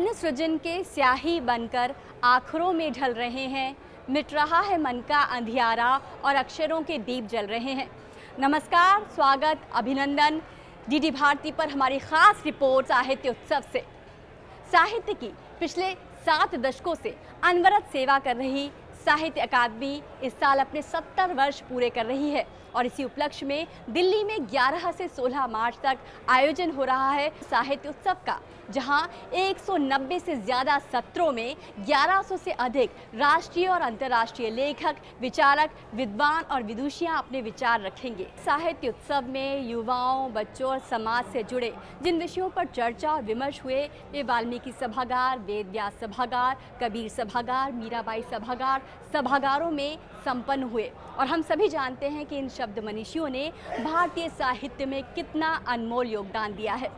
अपने सृजन के स्याही बनकर आखरों में ढल रहे हैं, मिट रहा है मन का अंधियारा और अक्षरों के दीप जल रहे हैं। नमस्कार, स्वागत, अभिनंदन डीडी भारती पर हमारी खास रिपोर्ट साहित्य उत्सव से। साहित्य की पिछले 7 दशकों से अनवरत सेवा कर रही साहित्य अकादमी इस साल अपने 70 वर्ष पूरे कर रही है और इसी उपलक्ष्य में दिल्ली में 11 से 16 मार्च तक आयोजन हो रहा है साहित्य उत्सव का, जहां 190 से ज़्यादा सत्रों में 1100 से अधिक राष्ट्रीय और अंतर्राष्ट्रीय लेखक, विचारक, विद्वान और विदुषियां अपने विचार रखेंगे। साहित्य उत्सव में युवाओं, बच्चों और समाज से जुड़े जिन विषयों पर चर्चा और विमर्श हुए वे वाल्मीकि सभागार, वेद व्यास सभागार, कबीर सभागार, मीराबाई सभागारों में संपन्न हुए और हम सभी जानते हैं कि इन शब्द मनीषियों ने भारतीय साहित्य में कितना अनमोल योगदान दिया है।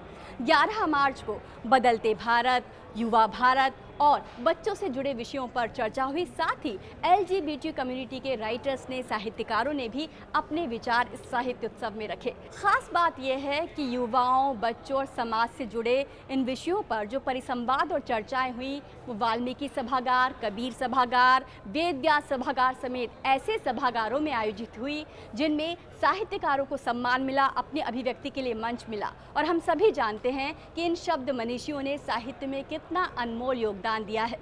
11 मार्च को बदलते भारत, युवा भारत और बच्चों से जुड़े विषयों पर चर्चा हुई। साथ ही LGBT कम्युनिटी के राइटर्स ने, साहित्यकारों ने भी अपने विचार इस साहित्य उत्सव में रखे। खास बात यह है कि युवाओं, बच्चों और समाज से जुड़े इन विषयों पर जो परिसंवाद और चर्चाएं हुई वो वाल्मीकि सभागार, कबीर सभागार, वेद व्यास सभागार समेत ऐसे सभागारों में आयोजित हुई जिनमें साहित्यकारों को सम्मान मिला, अपनी अभिव्यक्ति के लिए मंच मिला। और हम सभी जानते हैं कि इन शब्द मनीषियों ने साहित्य में कितना अनमोल योगदान दिया है।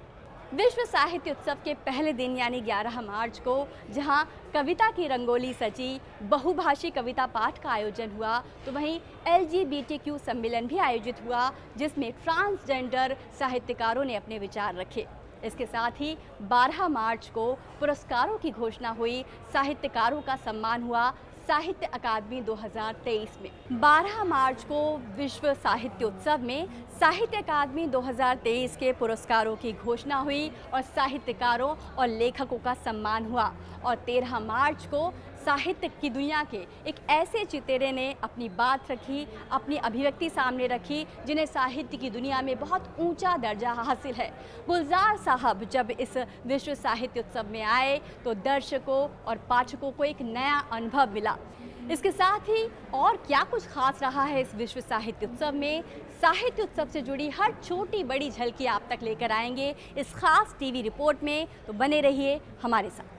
विश्व साहित्य उत्सव के पहले दिन यानी 11 मार्च को जहां कविता की रंगोली सजी, बहुभाषी कविता पाठ का आयोजन हुआ, तो वहीं LGBTQ सम्मेलन भी आयोजित हुआ जिसमें ट्रांसजेंडर साहित्यकारों ने अपने विचार रखे। इसके साथ ही 12 मार्च को पुरस्कारों की घोषणा हुई, साहित्यकारों का सम्मान हुआ साहित्य अकादमी 2023 में। 12 मार्च को विश्व साहित्य उत्सव में साहित्य अकादमी 2023 के पुरस्कारों की घोषणा हुई और साहित्यकारों और लेखकों का सम्मान हुआ। और 13 मार्च को साहित्य की दुनिया के एक ऐसे चितेरे ने अपनी बात रखी, अपनी अभिव्यक्ति सामने रखी जिन्हें साहित्य की दुनिया में बहुत ऊंचा दर्जा हासिल है। गुलजार साहब जब इस विश्व साहित्य उत्सव में आए तो दर्शकों और पाठकों को एक नया अनुभव मिला। इसके साथ ही और क्या कुछ खास रहा है इस विश्व साहित्य उत्सव में, साहित्य उत्सव से जुड़ी हर छोटी बड़ी झलकी आप तक लेकर आएंगे इस खास टीवी रिपोर्ट में, तो बने रहिए हमारे साथ।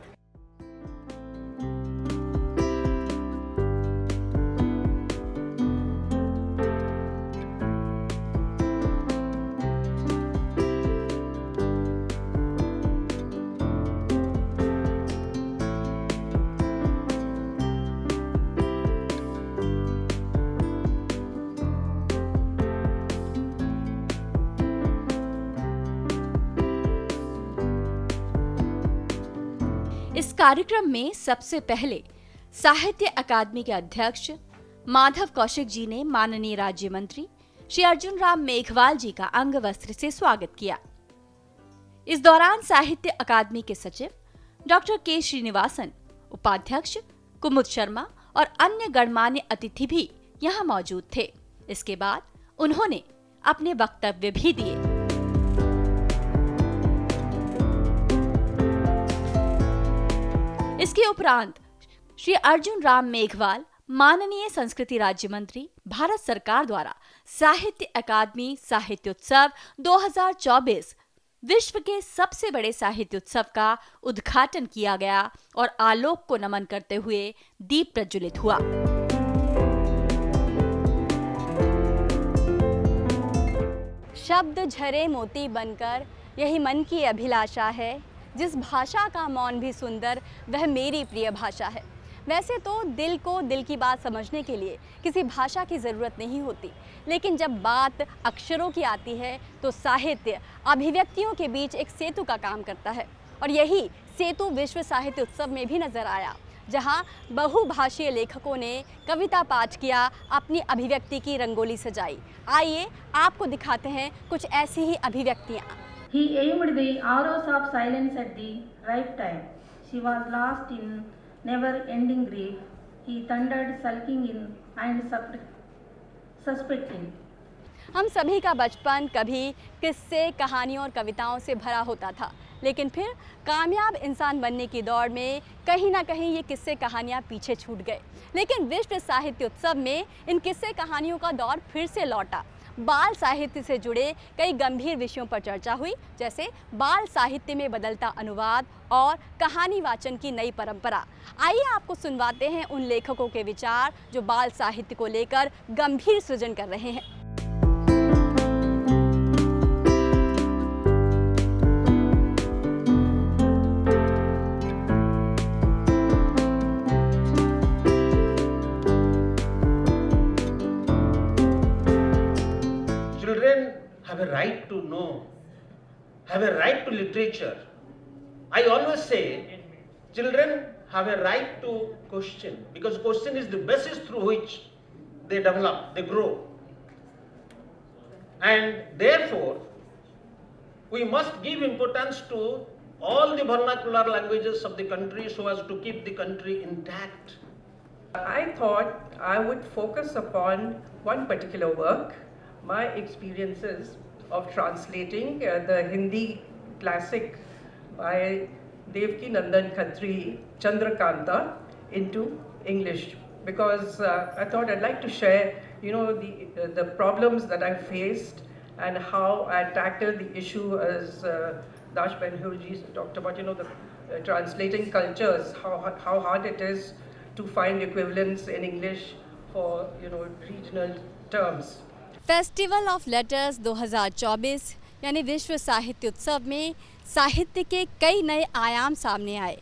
इस कार्यक्रम में सबसे पहले साहित्य अकादमी के अध्यक्ष माधव कौशिक जी ने माननीय राज्य मंत्री श्री अर्जुन राम मेघवाल जी का अंग वस्त्र से स्वागत किया। इस दौरान साहित्य अकादमी के सचिव डॉक्टर के श्रीनिवासन, उपाध्यक्ष कुमुद शर्मा और अन्य गणमान्य अतिथि भी यहाँ मौजूद थे। इसके बाद उन्होंने अपने वक्तव्य भी दिए। इसके उपरांत श्री अर्जुन राम मेघवाल, माननीय संस्कृति राज्य मंत्री, भारत सरकार द्वारा साहित्य अकादमी साहित्य उत्सव 2024 विश्व के सबसे बड़े साहित्य उत्सव का उद्घाटन किया गया और आलोक को नमन करते हुए दीप प्रज्वलित हुआ। शब्द झरे मोती बनकर यही मन की अभिलाषा है, जिस भाषा का मौन भी सुंदर वह मेरी प्रिय भाषा है। वैसे तो दिल को दिल की बात समझने के लिए किसी भाषा की ज़रूरत नहीं होती, लेकिन जब बात अक्षरों की आती है तो साहित्य अभिव्यक्तियों के बीच एक सेतु का काम करता है। और यही सेतु विश्व साहित्य उत्सव में भी नज़र आया, जहां बहुभाषीय लेखकों ने कविता पाठ किया, अपनी अभिव्यक्ति की रंगोली सजाई। आइए आपको दिखाते हैं कुछ ऐसी ही अभिव्यक्तियाँ। He aimed the arrows of silence at the right time. She was lost in never-ending grief. He thundered, sulking in and suspecting. हम सभी का बचपन कभी किस्से, कहानियों और कविताओं से भरा होता था, लेकिन फिर कामयाब इंसान बनने की दौड़ में कहीं ना कहीं ये किस्से कहानियाँ पीछे छूट गए। लेकिन विश्व साहित्य उत्सव में इन किस्से कहानियों का दौर फिर से लौटा। बाल साहित्य से जुड़े कई गंभीर विषयों पर चर्चा हुई, जैसे बाल साहित्य में बदलता अनुवाद और कहानी वाचन की नई परंपरा। आइए आपको सुनवाते हैं उन लेखकों के विचार जो बाल साहित्य को लेकर गंभीर सृजन कर रहे हैं। Children have a right to know, have a right to literature. I always say children have a right to question, because question is the basis through which they develop, they grow. And therefore, we must give importance to all the vernacular languages of the country so as to keep the country intact. I thought I would focus upon one particular work, my experiences of translating the Hindi classic by Devki Nandan Khatri, Chandrakanta, into English, because I thought I'd like to share, the problems that I faced and how I tackled the issue as Dash Benhurji talked about, the translating cultures, how hard it is to find equivalents in English for, regional terms. Festival of letters 2024 यानी विश्व साहित्य उत्सव में साहित्य के कई नए आयाम सामने आए,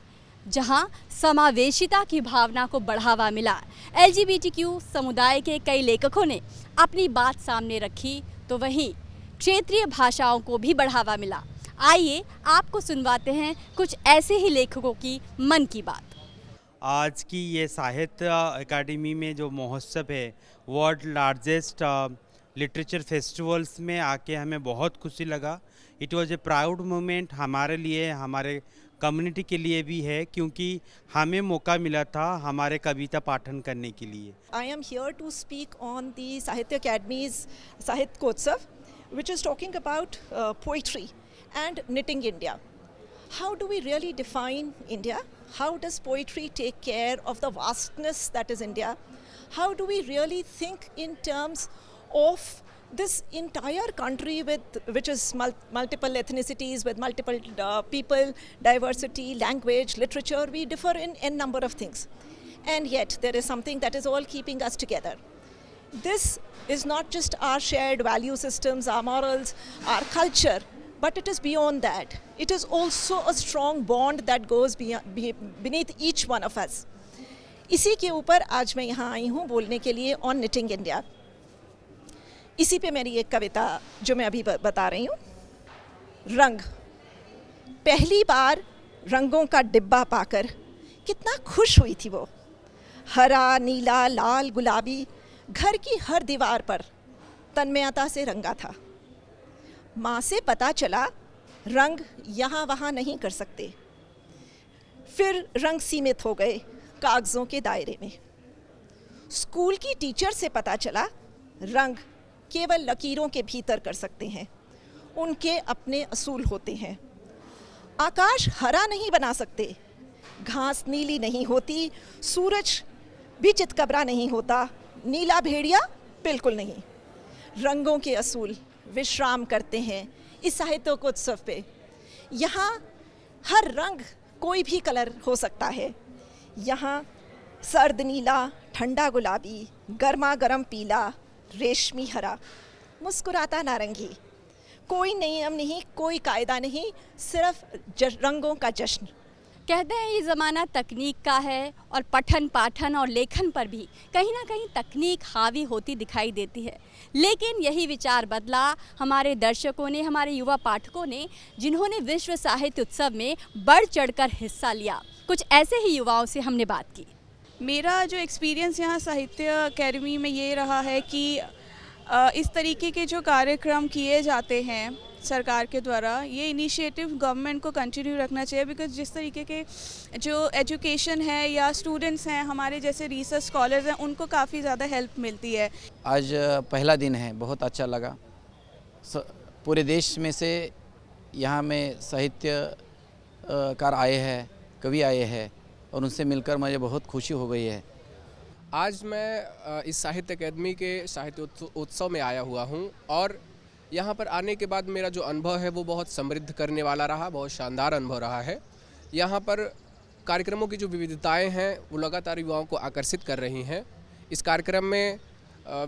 जहां समावेशिता की भावना को बढ़ावा मिला। LGBTQ समुदाय के कई लेखकों ने अपनी बात सामने रखी, तो वहीं क्षेत्रीय भाषाओं को भी बढ़ावा मिला। आइए आपको सुनवाते हैं कुछ ऐसे ही लेखकों की मन की बात। आज की ये साहित्य अकादमी में जो महोत्सव है, वर्ल्ड लार्जेस्ट लिटरेचर फेस्टिवल्स में आके हमें बहुत खुशी लगा। It was a proud moment हमारे लिए, हमारे कम्युनिटी के लिए भी है, क्योंकि हमें मौका मिला था हमारे कविता पाठन करने के लिए। I am here to speak on the Sahitya Academy's Sahityotsav, which is talking about poetry and knitting India. How do we really define India? How does poetry take care of the vastness that is India? How do we really think in terms of this entire country which is multiple ethnicities, with multiple people, diversity, language, literature? We differ in n number of things. And yet there is something that is all keeping us together. This is not just our shared value systems, our morals, our culture, but it is beyond that. It is also a strong bond that goes beneath each one of us. इसी के ऊपर आज मैं यहाँ आई हूँ बोलने के लिए ऑन निटिंग इंडिया। इसी पे मेरी एक कविता जो मैं अभी बता रही हूँ। रंग, पहली बार रंगों का डिब्बा पाकर कितना खुश हुई थी वो। हरा, नीला, लाल, गुलाबी घर की हर दीवार पर तन्मयता से रंगा था। माँ से पता चला रंग यहाँ वहाँ नहीं कर सकते। फिर रंग सीमित हो गए कागज़ों के दायरे में। स्कूल की टीचर से पता चला रंग केवल लकीरों के भीतर कर सकते हैं, उनके अपने असूल होते हैं। आकाश हरा नहीं बना सकते, घास नीली नहीं होती, सूरज भी चितकबरा नहीं होता, नीला भेड़िया बिल्कुल नहीं। रंगों के असूल विश्राम करते हैं इस साहित्योत्सव पे। यहाँ हर रंग कोई भी कलर हो सकता है। यहाँ सर्द नीला, ठंडा गुलाबी, गर्मा गर्म पीला, रेशमी हरा, मुस्कुराता नारंगी। कोई नियम नहीं, कोई कायदा नहीं, सिर्फ रंगों का जश्न। कहते हैं ये ज़माना तकनीक का है, और पठन पाठन और लेखन पर भी कहीं ना कहीं तकनीक हावी होती दिखाई देती है। लेकिन यही विचार बदला हमारे दर्शकों ने, हमारे युवा पाठकों ने, जिन्होंने विश्व साहित्य उत्सव में बढ़ चढ़कर हिस्सा लिया। कुछ ऐसे ही युवाओं से हमने बात की। मेरा जो एक्सपीरियंस यहाँ साहित्य अकेडमी में ये रहा है कि इस तरीके के जो कार्यक्रम किए जाते हैं सरकार के द्वारा, ये इनिशिएटिव गवर्नमेंट को कंटिन्यू रखना चाहिए। बिकॉज जिस तरीके के जो एजुकेशन है या स्टूडेंट्स हैं, हमारे जैसे रिसर्च स्कॉलर्स हैं, उनको काफ़ी ज़्यादा हेल्प मिलती है। आज पहला दिन है, बहुत अच्छा लगा। पूरे देश में से यहाँ में साहित्यकार आए हैं, कवि आए हैं, और उनसे मिलकर मुझे बहुत खुशी हो गई है। आज मैं इस साहित्य अकेदमी के साहित्य उत्सव में आया हुआ हूँ और यहाँ पर आने के बाद मेरा जो अनुभव है वो बहुत समृद्ध करने वाला रहा, बहुत शानदार अनुभव रहा है। यहाँ पर कार्यक्रमों की जो विविधताएं हैं वो लगातार युवाओं को आकर्षित कर रही हैं। इस कार्यक्रम में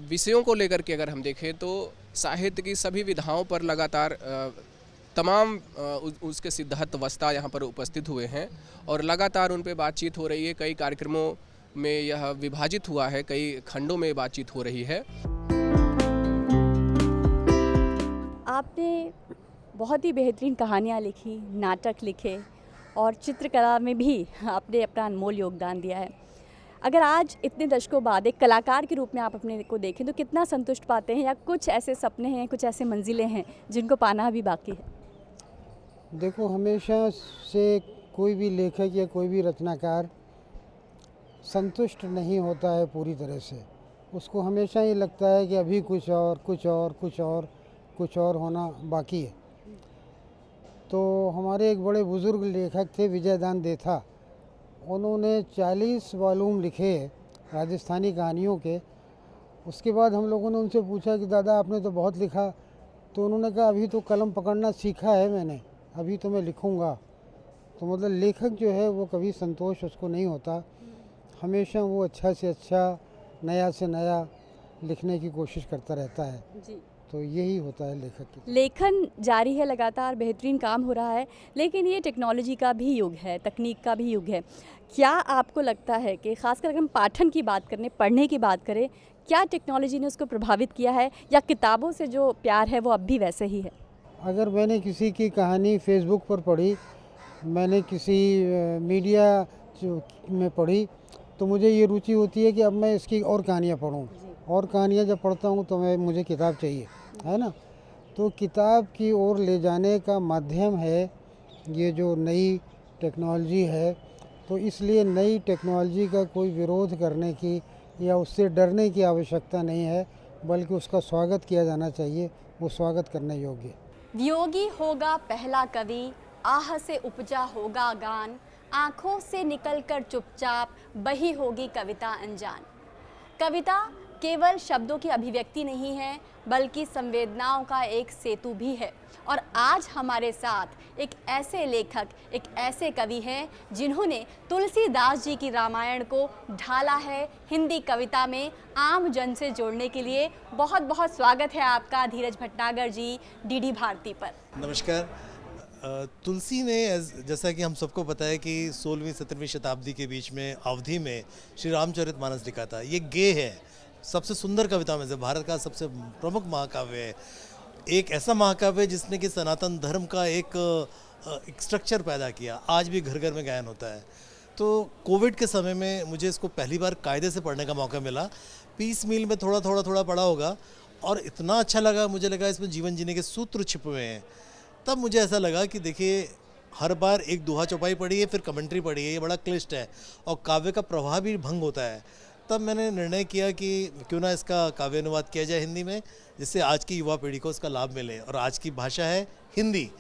विषयों को लेकर के अगर हम देखें तो साहित्य की सभी विधाओं पर लगातार तमाम उसके सिद्धांत वस्ता यहाँ पर उपस्थित हुए हैं और लगातार उन पे बातचीत हो रही है। कई कार्यक्रमों में यह विभाजित हुआ है, कई खंडों में बातचीत हो रही है। आपने बहुत ही बेहतरीन कहानियाँ लिखी, नाटक लिखे और चित्रकला में भी आपने अपना अनमोल योगदान दिया है। अगर आज इतने दशकों बाद एक कलाकार के रूप में आप अपने को देखें तो कितना संतुष्ट पाते हैं, या कुछ ऐसे सपने हैं, कुछ ऐसे मंजिलें हैं जिनको पाना अभी बाकी है? देखो, हमेशा से कोई भी लेखक या कोई भी रचनाकार संतुष्ट नहीं होता है पूरी तरह से। उसको हमेशा ये लगता है कि अभी कुछ और कुछ और कुछ और कुछ और होना बाकी है। तो हमारे एक बड़े बुज़ुर्ग लेखक थे विजयदान देथा, उन्होंने 40 वॉल्यूम लिखे राजस्थानी कहानियों के। उसके बाद हम लोगों ने उनसे पूछा कि दादा आपने तो बहुत लिखा, तो उन्होंने कहा अभी तो कलम पकड़ना सीखा है मैंने, अभी तो मैं लिखूँगा। तो मतलब लेखक जो है वो कभी संतोष उसको नहीं होता, हमेशा वो अच्छा से अच्छा, नया से नया लिखने की कोशिश करता रहता है जी। तो यही होता है लेखक की। लेखन जारी है, लगातार बेहतरीन काम हो रहा है, लेकिन ये टेक्नोलॉजी का भी युग है, तकनीक का भी युग है। क्या आपको लगता है कि ख़ासकर अगर हम पाठन की बात करें, पढ़ने की बात करें, क्या टेक्नोलॉजी ने उसको प्रभावित किया है, या किताबों से जो प्यार है वो अब भी वैसे ही है? अगर मैंने किसी की कहानी फेसबुक पर पढ़ी, मैंने किसी मीडिया में पढ़ी, तो मुझे ये रुचि होती है कि अब मैं इसकी और कहानियाँ पढूं, और कहानियाँ जब पढ़ता हूँ तो मुझे किताब चाहिए, है ना। तो किताब की ओर ले जाने का माध्यम है ये जो नई टेक्नोलॉजी है। तो इसलिए नई टेक्नोलॉजी का कोई विरोध करने की या उससे डरने की आवश्यकता नहीं है, बल्कि उसका स्वागत किया जाना चाहिए, वो स्वागत करने योग्य है। वियोगी होगा पहला कवि, आह से उपजा होगा गान, आँखों से निकलकर चुपचाप बही होगी कविता अनजान। कविता केवल शब्दों की अभिव्यक्ति नहीं है, बल्कि संवेदनाओं का एक सेतु भी है। और आज हमारे साथ एक ऐसे लेखक, एक ऐसे कवि हैं जिन्होंने तुलसीदास जी की रामायण को ढाला है हिंदी कविता में आम जन से जोड़ने के लिए। बहुत बहुत स्वागत है आपका धीरज भटनागर जी, डीडी भारती पर। नमस्कार। तुलसी ने जैसा कि हम सबको पता है कि 16वीं-17वीं शताब्दी के बीच में अवधि में श्री रामचरितमानस लिखा था। ये गे है, सबसे सुंदर कविता में से भारत का सबसे प्रमुख महाकाव्य है। एक ऐसा महाकाव्य जिसने कि सनातन धर्म का एक स्ट्रक्चर पैदा किया, आज भी घर घर में गायन होता है। तो कोविड के समय में मुझे इसको पहली बार कायदे से पढ़ने का मौका मिला। पीस मील में थोड़ा पढ़ा होगा और इतना अच्छा लगा, मुझे लगा इसमें जीवन जीने के सूत्र छिपे हुए हैं। तब मुझे ऐसा लगा कि देखिए, हर बार एक दोहा चौपाई पढ़ी है, फिर कमेंट्री पढ़ी है, ये बड़ा क्लिष्ट है और काव्य का प्रवाह भी भंग होता है। तब मैंने निर्णय किया कि क्यों ना इसका काव्य अनुवाद किया जाए हिंदी में, जिससे आज की युवा पीढ़ी को उसका लाभ मिले। और आज की भाषा है हिंदी।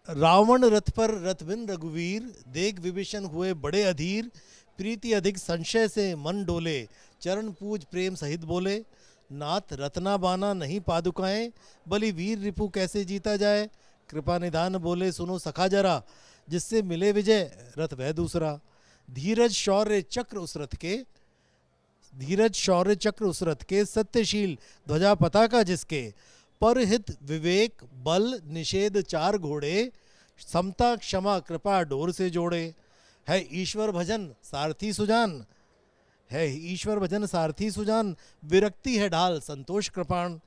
रावण रथ पर रथ बिन रघुवीर, देख विभीषण हुए बड़े अधीर, प्रीति अधिक संशय से मन डोले, चरण पूज प्रेम सहित बोले, नाथ रत्ना बाना नहीं पादुकाएं, बलि वीर रिपु कैसे जीता जाए, कृपा निधान बोले सुनो सखा जरा, जिससे मिले विजय रथ वह दूसरा। धीरज शौर्य चक्र उस रथ के, धीरज शौर्य चक्र उस रथ के, सत्यशील ध्वजा पताका जिसके, परहित विवेक बल निषेध चार घोड़े, समता क्षमा कृपा डोर से जोड़े। है ईश्वर भजन सारथी सुजान, है ईश्वर भजन सारथी सुजान, विरक्ति है ढाल संतोष कृपाण,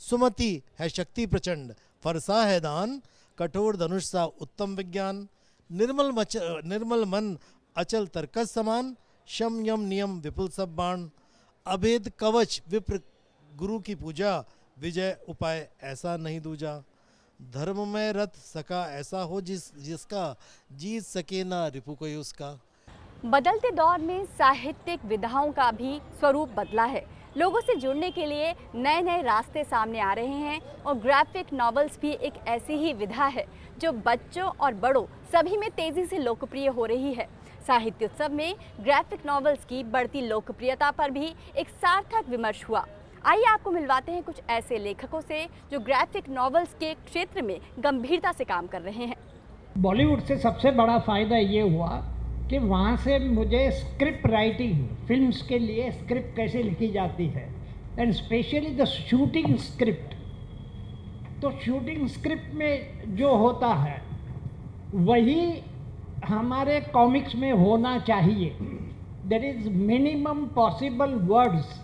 सुमति है शक्ति प्रचंड फरसा है दान, कठोर धनुष सा उत्तम विज्ञान, निर्मल मन अचल तर्कस समान, शम यम नियम विपुल सब बाण, अभेद कवच विप्र गुरु की पूजा, विजय उपाय ऐसा नहीं दूजा। धर्म में रथ सका ऐसा हो जिसका जीत सके ना रिपु कोई उसका। बदलते दौर में साहित्यिक विधाओं का भी स्वरूप बदला है। लोगों से जुड़ने के लिए नए नए रास्ते सामने आ रहे हैं और ग्राफिक नॉवेल्स भी एक ऐसी ही विधा है जो बच्चों और बड़ों सभी में तेज़ी से लोकप्रिय हो रही है। साहित्योत्सव में ग्राफिक नॉवेल्स की बढ़ती लोकप्रियता पर भी एक सार्थक विमर्श हुआ। आइए आपको मिलवाते हैं कुछ ऐसे लेखकों से जो ग्राफिक नॉवेल्स के क्षेत्र में गंभीरता से काम कर रहे हैं। बॉलीवुड से सबसे बड़ा फ़ायदा ये हुआ कि वहाँ से मुझे स्क्रिप्ट राइटिंग, फिल्म्स के लिए स्क्रिप्ट कैसे लिखी जाती है, and specially the shooting script. तो शूटिंग स्क्रिप्ट में जो होता है वही हमारे कॉमिक्स में होना चाहिए। There is minimum possible words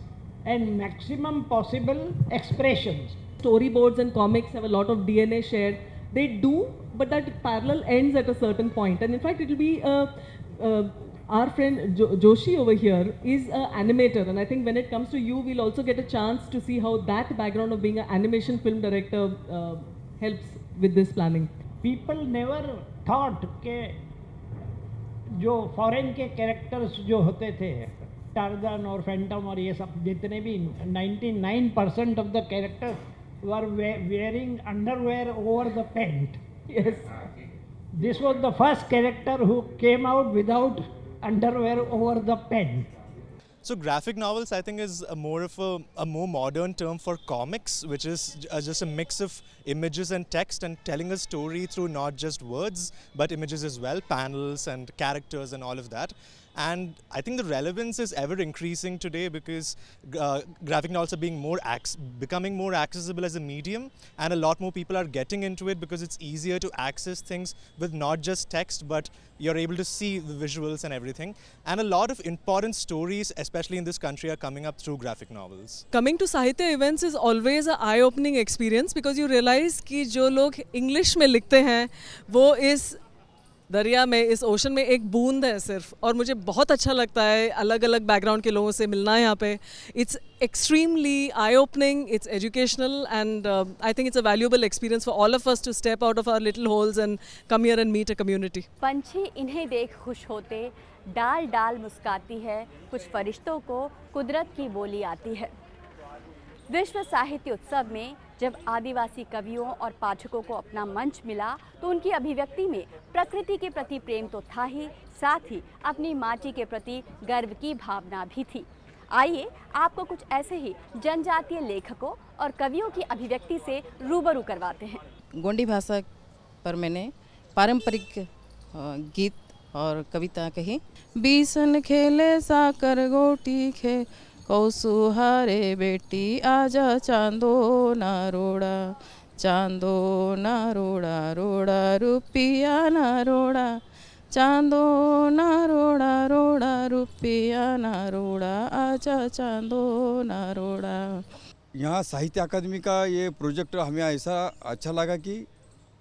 and maximum possible expressions. Storyboards and comics have a lot of DNA shared. They do, but that parallel ends at a certain point. And in fact, it will be our friend Joshi over here is an animator, and I think when it comes to you, we'll also get a chance to see how that background of being an animation film director helps with this planning. People never thought के जो foreign के characters जो होते थे, torsion और Phantom और ये सब जितने भी 99% of the characters were wearing underwear over the pant. Yes, this was the first character who came out without underwear over the pant. So graphic novels, I think, is a more modern term for comics, which is just a mix of images and text and telling a story through not just words but images as well, panels and characters and all of that. And I think the relevance is ever increasing today because graphic novels are becoming more accessible as a medium, and a lot more people are getting into it because it's easier to access things with not just text, but you're able to see the visuals and everything. And a lot of important stories, especially in this country, are coming up through graphic novels. Coming to Sahitya events is always an eye-opening experience because you realize कि जो लोग English में लिखते हैं वो इस दरिया में, इस ओशन में एक बूंद है सिर्फ। और मुझे बहुत अच्छा लगता है अलग अलग बैकग्राउंड के लोगों से मिलना यहाँ पे। It's extremely eye opening, it's educational, and I think it's a valuable experience for all of us to step out of our little holes and come here and meet a community. पंछी इन्हें देख खुश होते, डाल डाल मुस्काती है, कुछ फरिश्तों को कुदरत की बोली आती है। विश्व साहित्य उत्सव में जब आदिवासी कवियों और पाठकों को अपना मंच मिला तो उनकी अभिव्यक्ति में प्रकृति के प्रति प्रेम तो था ही, साथ ही अपनी माटी के प्रति गर्व की भावना भी थी। आइए आपको कुछ ऐसे ही जनजातीय लेखकों और कवियों की अभिव्यक्ति से रूबरू करवाते हैं। गोंडी भाषा पर मैंने पारंपरिक गीत और कविता कही। बीसन खेले साकर गोटी खे कौसुहारे बेटी आजा चांदो ना रोड़ा, चांदो ना रोड़ा रोड़ा रुपिया ना रोड़ा, चांदो ना रोड़ा रोड़ा रुपिया ना रोड़ा आजा चांदो ना रोड़ा। यहाँ साहित्य अकादमी का ये प्रोजेक्ट हमें ऐसा अच्छा लगा कि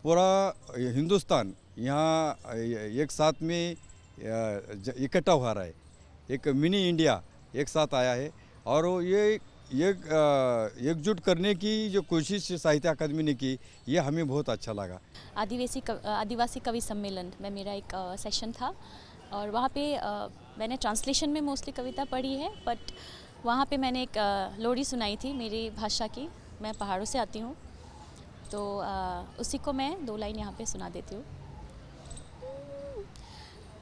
पूरा हिंदुस्तान यहाँ एक साथ में इकट्ठा हो रहा है, एक मिनी इंडिया एक साथ आया है, और ये एकजुट करने की जो कोशिश साहित्य अकादमी ने की, ये हमें बहुत अच्छा लगा। आदिवासी कवि सम्मेलन में मेरा एक सेशन था और वहाँ पे मैंने ट्रांसलेशन में मोस्टली कविता पढ़ी है, बट वहाँ पे मैंने एक लोरी सुनाई थी मेरी भाषा की। मैं पहाड़ों से आती हूँ, तो उसी को मैं 2 लाइन यहाँ पे सुना देती हूँ।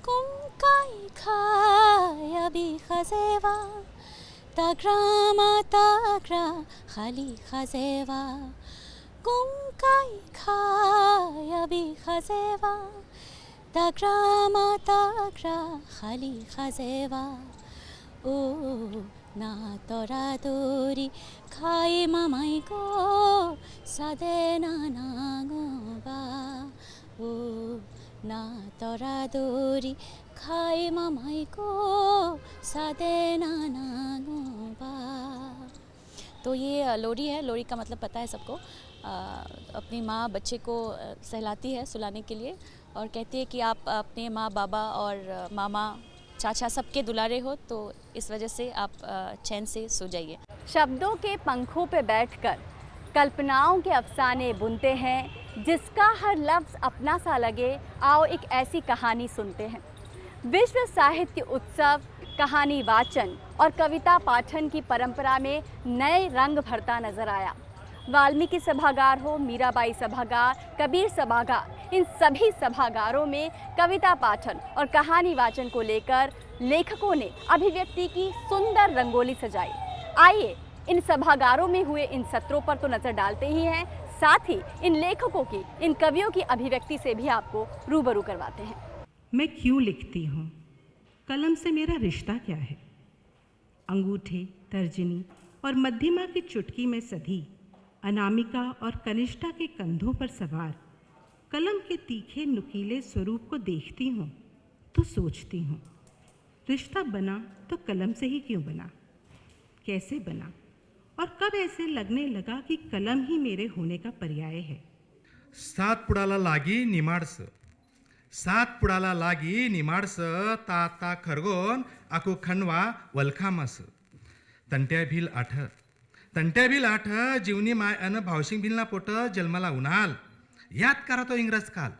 कुमकाई खाया भी खजेवा ताग्रा खाली खजेवा, कुमकाई खाया भी खजेवा ताग्रा खाली खजेवा, ओ ना तोरा दोरी खाए मामाई को सादे नांगोबा, ओ ना तोरा दोरी खाए मामाई को सादे नांगोबा। तो ये लोरी है। लोरी का मतलब पता है सबको। अपनी माँ बच्चे को सहलाती है सुलाने के लिए और कहती है कि आप अपने माँ बाबा और मामा चाचा सबके दुलारे हो, तो इस वजह से आप चैन से सो जाइए। शब्दों के पंखों पे बैठकर कल्पनाओं के अफसाने बुनते हैं, जिसका हर लफ्ज़ अपना सा लगे। आओ एक ऐसी कहानी सुनते हैं। विश्व साहित्य उत्सव कहानी वाचन और कविता पाठन की परंपरा में नए रंग भरता नजर आया। वाल्मीकि सभागार हो, मीराबाई सभागार, कबीर सभागार, इन सभी सभागारों में कविता पाठन और कहानी वाचन को लेकर लेखकों ने अभिव्यक्ति की सुंदर रंगोली सजाई। आइए इन सभागारों में हुए इन सत्रों पर तो नजर डालते ही हैं, साथ ही इन लेखकों की, इन कवियों की अभिव्यक्ति से भी आपको रूबरू करवाते हैं। मैं क्यों लिखती हूँ? कलम से मेरा रिश्ता क्या है? अंगूठे, तर्जनी और मध्यमा की चुटकी में सधी, अनामिका और कनिष्ठा के कंधों पर सवार, कलम के तीखे नुकीले स्वरूप को देखती हूँ तो सोचती हूँ, रिश्ता बना तो कलम से ही क्यों बना? कैसे बना? और कब ऐसे लगने लगा कि कलम ही मेरे होने का पर्याय है? सातपुडाला लागी निमाडस, सातपुडाला लागी निमाडस, ता खरगोन आकू खंडवा वलखामस, तंट्या भील आठ जीवनी माय अन भावसिंग भीलना पोट जन्माला उन्हाल, याद करा तो इंग्रज काल,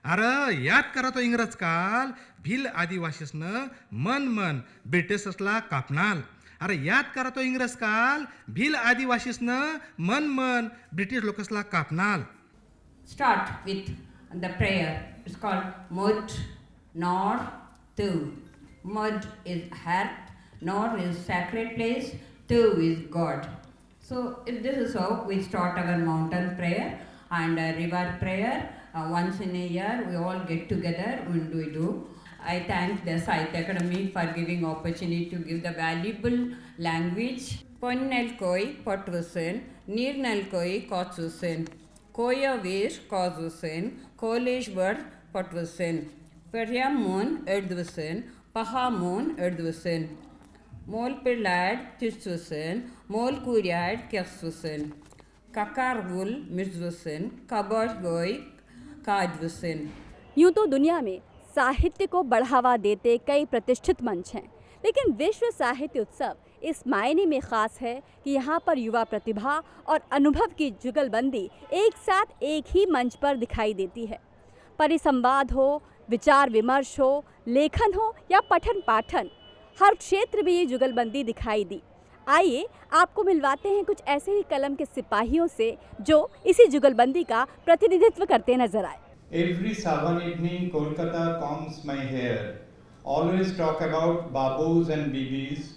अरे याद करा तो इंग्रज काल, भील आदिवासीसनं मन ब्रिटिशसला कापणाल, अरे याद करा तो इंग्रज काल, भील आदिवासीसनं मन British लोकसला कापणाल. Start with the prayer. It's called Mud, Nor, Tu. Mud is heart, Nor is sacred place, Tu is God. So if this is how we start our mountain prayer and river prayer. Once in a year we all get together and we do. I thank the Sahitya Academy for giving opportunity to give the valuable language. Ponnel koi potvusen, nirnal koi kotsusen, koya vir kozusen, koleshwar potvusen, peryamun erdvusen, pahamun erdvusen, mol pirlad tishvusen, mol kuryad kesvusen, kakarvul mirzvusen, kabargoy kadvusen. यूं तो दुनिया में साहित्य को बढ़ावा देते कई प्रतिष्ठित मंच हैं, लेकिन विश्व साहित्य उत्सव इस मायने में ख़ास है कि यहाँ पर युवा प्रतिभा और अनुभव की जुगलबंदी एक साथ एक ही मंच पर दिखाई देती है। परिसंवाद हो, विचार विमर्श हो, लेखन हो या पठन पाठन, हर क्षेत्र में ये जुगलबंदी दिखाई दी। आइए आपको मिलवाते हैं कुछ ऐसे ही कलम के सिपाहियों से जो इसी जुगलबंदी का प्रतिनिधित्व करते नजर आए। Every Savan evening, Kolkata combs my hair. Always talk about babus and bibis.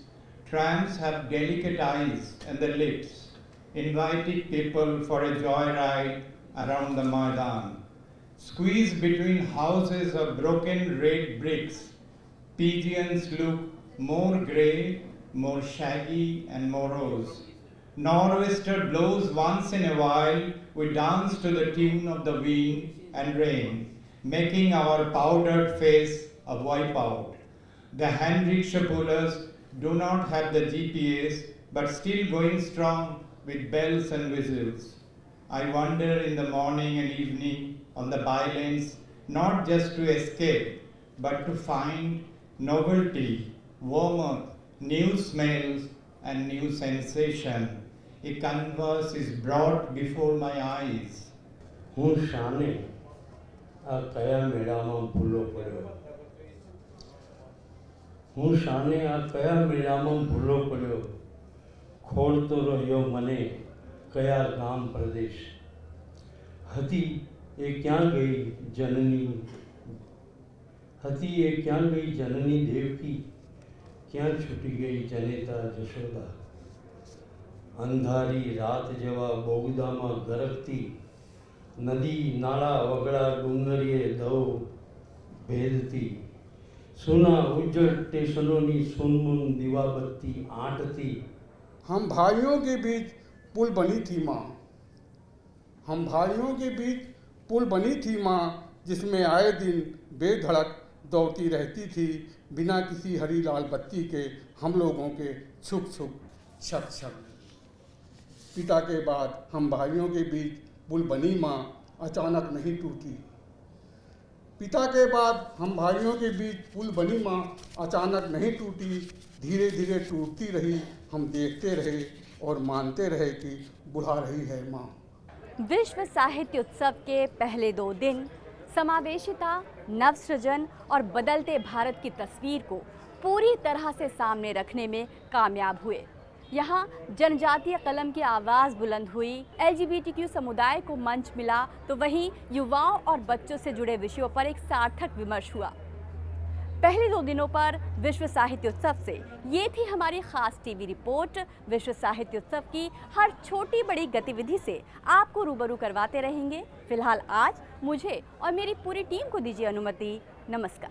Tramps have delicate eyes and the lips, inviting people for a joyride around the Maidan. Squeezed between houses of broken red bricks, pigeons look more grey, more shaggy and morose. Nor'wester blows once in a while, we dance to the tune of the wind and rain, making our powdered face a wipeout. The hand rickshaw pullers do not have the GPS, but still going strong with bells and whistles. I wander in the morning and evening on the bylanes, not just to escape, but to find novelty, warmth, new smells and new sensation. A canvas is brought before my eyes. હું શાને આ કયા મેળામાં ભૂલો પડ્યો, હું શાને આ કયા મેળામાં ભૂલો પડ્યો, ખોળતો રહ્યો મને કયા ગામ પ્રદેશ, હતી એ ક્યાં ગઈ જનની, હતી એ ક્યાં ગઈ જનની દેવકી, ક્યાં છૂટી ગઈ જનેતા જશોદા, અંધારી રાત જેવા બોગદામાં ગરકતી, નદી નાળા વગડા ડુંગરીએ દવ ભેદતી, સુના ઉજ્જડ સ્ટેશનોની સુनमुन दीवाबत्ती आंटती। हम भाइयों के बीच पुल बनी थी माँ, हम भाइयों के बीच पुल बनी थी माँ, जिसमें आए दिन बेधड़क दौड़ती रहती थी, बिना किसी हरी लाल बत्ती के हम लोगों के छुक छुक छक छक। पिता के बाद हम भाइयों के बीच पुल बनी माँ, अचानक नहीं टूटी। पिता के बाद हम भाइयों के बीच पुल बनी माँ, अचानक नहीं टूटी, धीरे धीरे टूटती रही। हम देखते रहे और मानते रहे कि बुढ़ा रही है माँ। विश्व साहित्य उत्सव के पहले 2 दिन समावेशिता, नवसृजन और बदलते भारत की तस्वीर को पूरी तरह से सामने रखने में कामयाब हुए। यहाँ जनजातीय कलम की आवाज़ बुलंद हुई, LGBTQ समुदाय को मंच मिला, तो वहीं युवाओं और बच्चों से जुड़े विषयों पर एक सार्थक विमर्श हुआ। पहले 2 दिनों पर विश्व साहित्योत्सव से ये थी हमारी खास टीवी रिपोर्ट। विश्व साहित्योत्सव की हर छोटी बड़ी गतिविधि से आपको रूबरू करवाते रहेंगे। फिलहाल आज मुझे और मेरी पूरी टीम को दीजिए अनुमति। नमस्कार।